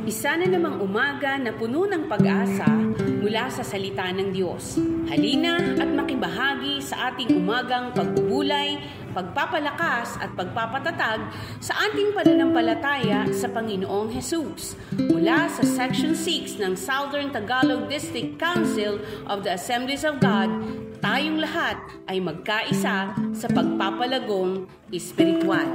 Isa na namang umaga na puno ng pag-asa mula sa salita ng Diyos. Halina at makibahagi sa ating umagang pagbubulay, pagpapalakas at pagpapatatag sa ating pananampalataya sa Panginoong Hesus. Mula sa Section 6 ng Southern Tagalog District Council of the Assemblies of God, tayong lahat ay magkaisa sa pagpapalagong espiritual.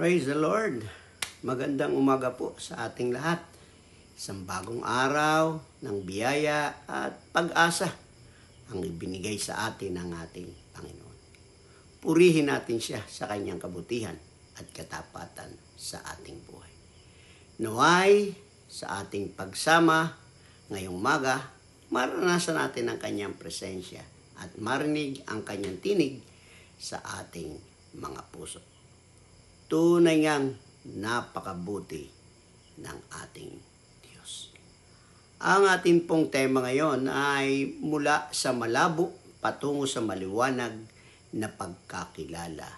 Praise the Lord! Magandang umaga po sa ating lahat. Isang bagong araw ng biyaya at pag-asa ang ibinigay sa atin ng ating Panginoon. Purihin natin siya sa kanyang kabutihan at katapatan sa ating buhay. Naway, sa ating pagsama ngayong umaga, maranasan natin ang kanyang presensya at marinig ang kanyang tinig sa ating mga puso. Tunay ngang napakabuti ng ating Diyos. Ang ating pong tema ngayon ay mula sa malabo patungo sa maliwanag na pagkakilala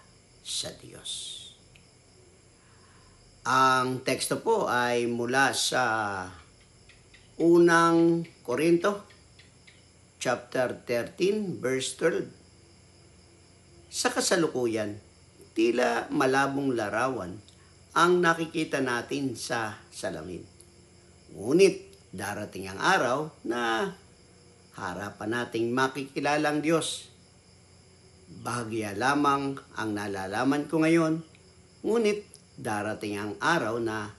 sa Diyos. Ang teksto po ay mula sa unang Korinto, chapter 13, verse 12. Sa kasalukuyan, tila malabong larawan ang nakikita natin sa salamin. Ngunit darating ang araw na harapan nating makikilala ang Diyos. Bahagya lamang ang nalalaman ko ngayon, ngunit darating ang araw na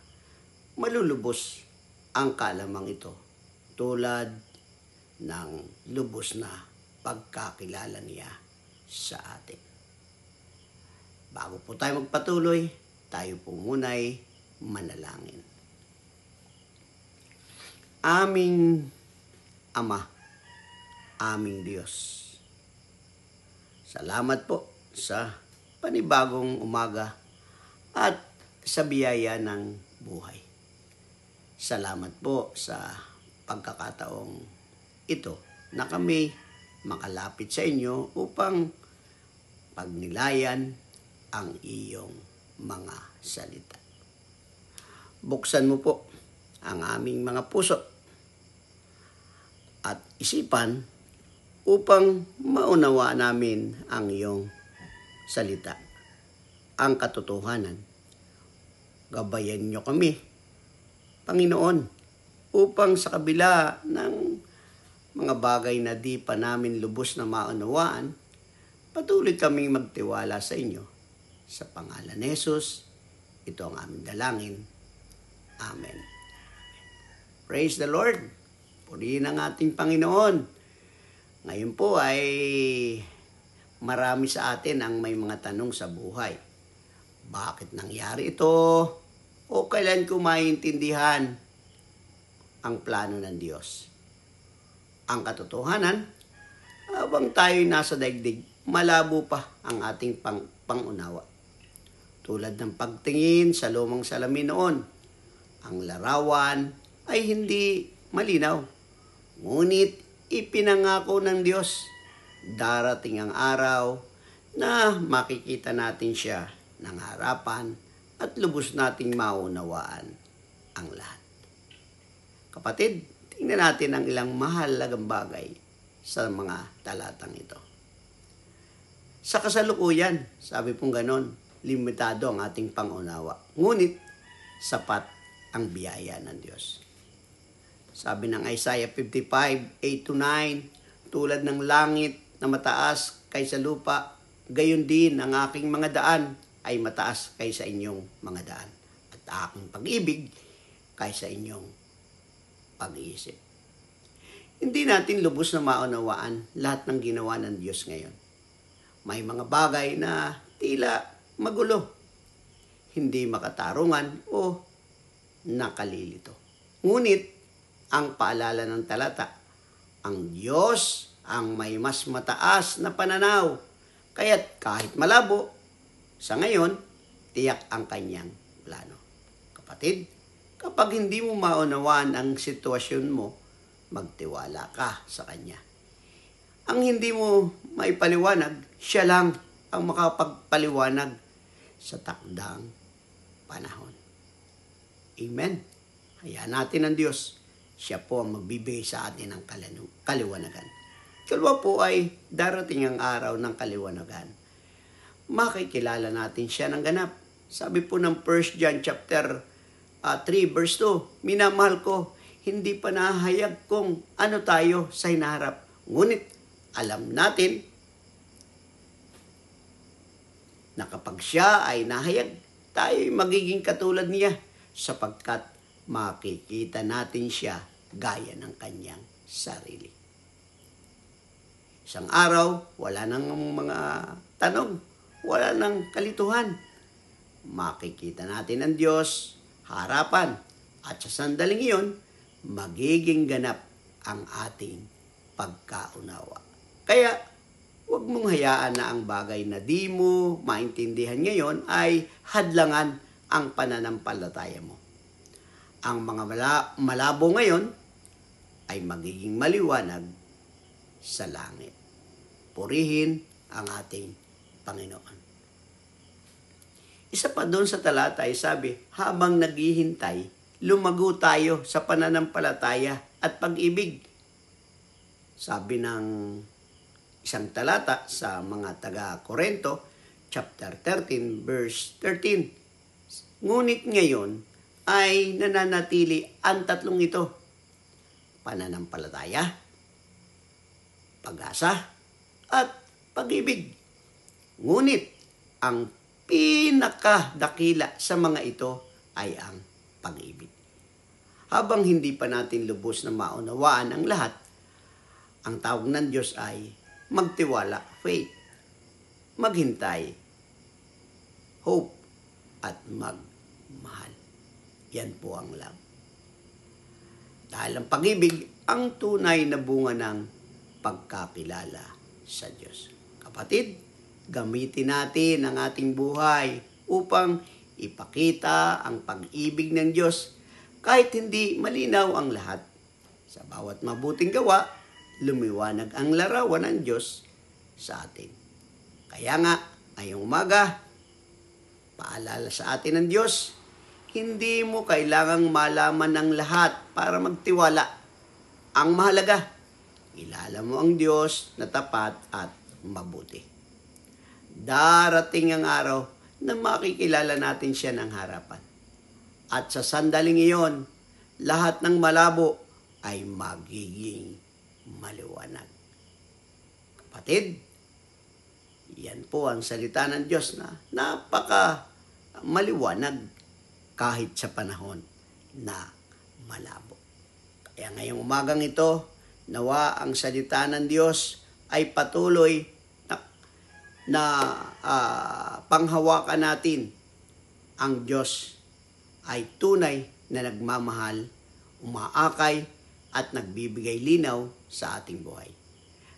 malulubos ang kalamang ito, tulad ng lubos na pagkakilala niya sa atin. Bago po tayo magpatuloy, tayo po muna'y manalangin. Aming Ama, aming Diyos, salamat po sa panibagong umaga at sa biyaya ng buhay. Salamat po sa pagkakataong ito na kami makalapit sa inyo upang pagnilayan ang iyong mga salita. Buksan mo po ang aming mga puso at isipan upang maunawa namin ang iyong salita, ang katotohanan. Gabayan niyo kami, Panginoon, upang sa kabila ng mga bagay na di pa namin lubos na maunawaan, patuloy kaming magtiwala sa inyo. Sa pangalan ni Jesus, ito ang aming dalangin. Amen. Praise the Lord. Purihin ang ating Panginoon. Ngayon po ay marami sa atin ang may mga tanong sa buhay. Bakit nangyari ito? O kailan ko maintindihan ang plano ng Diyos? Ang katotohanan, habang tayo'y nasa daigdig, malabo pa ang ating pangunawa. Tulad ng pagtingin sa lumang salamin noon, ang larawan ay hindi malinaw. Ngunit ipinangako ng Diyos, darating ang araw na makikita natin siya ng harapan at lubos nating maunawaan ang lahat. Kapatid, tingnan natin ang ilang mahalagang bagay sa mga talatang ito. Sa kasalukuyan, sabi pong ganon, limitado ang ating pangunawa. Ngunit, sapat ang biyaya ng Diyos. Sabi ng Isaiah 55, 8-9, tulad ng langit na mataas kaysa lupa, gayon din ang aking mga daan ay mataas kaysa inyong mga daan. At aking pag-ibig kaysa inyong pag-iisip. Hindi natin lubos na maunawaan lahat ng ginawa ng Diyos ngayon. May mga bagay na tila magulo, hindi makatarungan o nakalilito. Ngunit, ang paalala ng talata, ang Diyos ang may mas mataas na pananaw Kaya't kahit malabo, sa ngayon, tiyak ang kanyang plano. Kapatid, kapag hindi mo maunawaan ang sitwasyon mo, magtiwala ka sa kanya. Ang hindi mo maipaliwanag, siya lang ang makapagpaliwanag sa takdang panahon. Amen. Hayaan natin ang Diyos. Siya po ang magbibigay sa atin ng kaliwanagan. Kalwa po ay darating ang araw ng kaliwanagan. Makikilala natin siya ng ganap. Sabi po ng 1 John chapter 3 verse 2, minamahal ko, hindi pa nahayag kung ano tayo sa hinaharap. Ngunit alam natin na kapag siya ay nahayag, tayo ay magiging katulad niya sapagkat makikita natin siya gaya ng kanyang sarili. Isang araw, wala nang mga tanong, wala nang kalituhan. Makikita natin ang Diyos, harapan, at sa sandaling iyon, magiging ganap ang ating pagkaunawa. Kaya, huwag mong hayaan na ang bagay na di mo maintindihan ngayon ay hadlangan ang pananampalataya mo. Ang mga malabo ngayon ay magiging maliwanag sa langit. Purihin ang ating Panginoon. Isa pa doon sa talata ay sabi, habang naghihintay, lumago tayo sa pananampalataya at pag-ibig. Sabi ng isang talata sa mga taga-Korinto, chapter 13, verse 13. Ngunit ngayon ay nananatili ang tatlong ito. Pananampalataya, pag-asa, at pag-ibig. Ngunit ang pinakadakila sa mga ito ay ang pag-ibig. Habang hindi pa natin lubos na maunawaan ang lahat, ang tawag ng Diyos ay magtiwala, faith, maghintay, hope, at magmahal. Yan po ang love. Dahil ang pag-ibig ang tunay na bunga ng pagkakilala sa Diyos. Kapatid, gamitin natin ang ating buhay upang ipakita ang pag-ibig ng Diyos kahit hindi malinaw ang lahat. Sa bawat mabuting gawa, lumiwanag ang larawan ng Diyos sa atin. Kaya nga, ngayong umaga, paalala sa atin ng Diyos, hindi mo kailangang malaman ng lahat para magtiwala. Ang mahalaga, kilala mo ang Diyos na tapat at mabuti. Darating ang araw na makikilala natin siya ng harapan. At sa sandaling iyon, lahat ng malabo ay magiging maliwanag. Kapatid, yan po ang salita ng Diyos na napaka maliwanag kahit sa panahon na malabo. Kaya ngayong umagang ito, nawa ang salita ng Diyos ay patuloy na panghawakan natin. Ang Diyos ay tunay na nagmamahal, umaakay, at nagbibigay linaw sa ating buhay.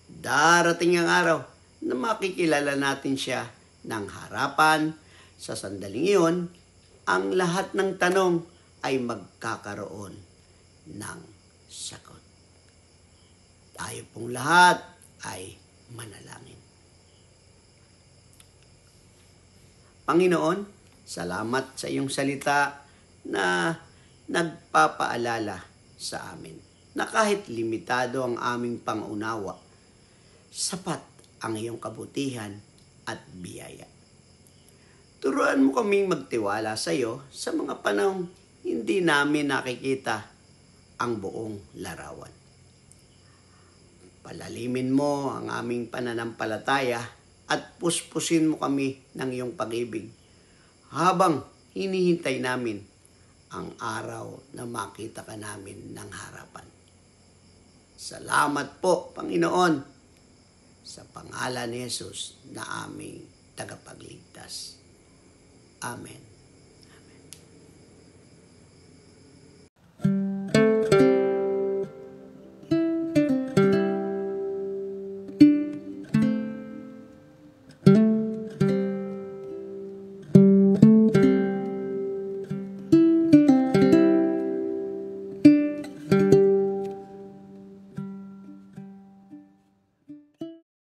Darating ang araw na makikilala natin siya ng harapan. Sa sandaling iyon, ang lahat ng tanong ay magkakaroon ng sagot. Tayo pong lahat ay manalangin. Panginoon, salamat sa iyong salita na nagpapaalala sa amin na kahit limitado ang aming pangunawa, sapat ang iyong kabutihan at biyaya. Turuan mo kaming magtiwala sa iyo sa mga panahong hindi namin nakikita ang buong larawan. Palalimin mo ang aming pananampalataya at puspusin mo kami ng iyong pag-ibig habang hinihintay namin ang araw na makita ka namin ng harapan. Salamat po, Panginoon, sa pangalan ni Jesus na aming tagapagligtas. Amen.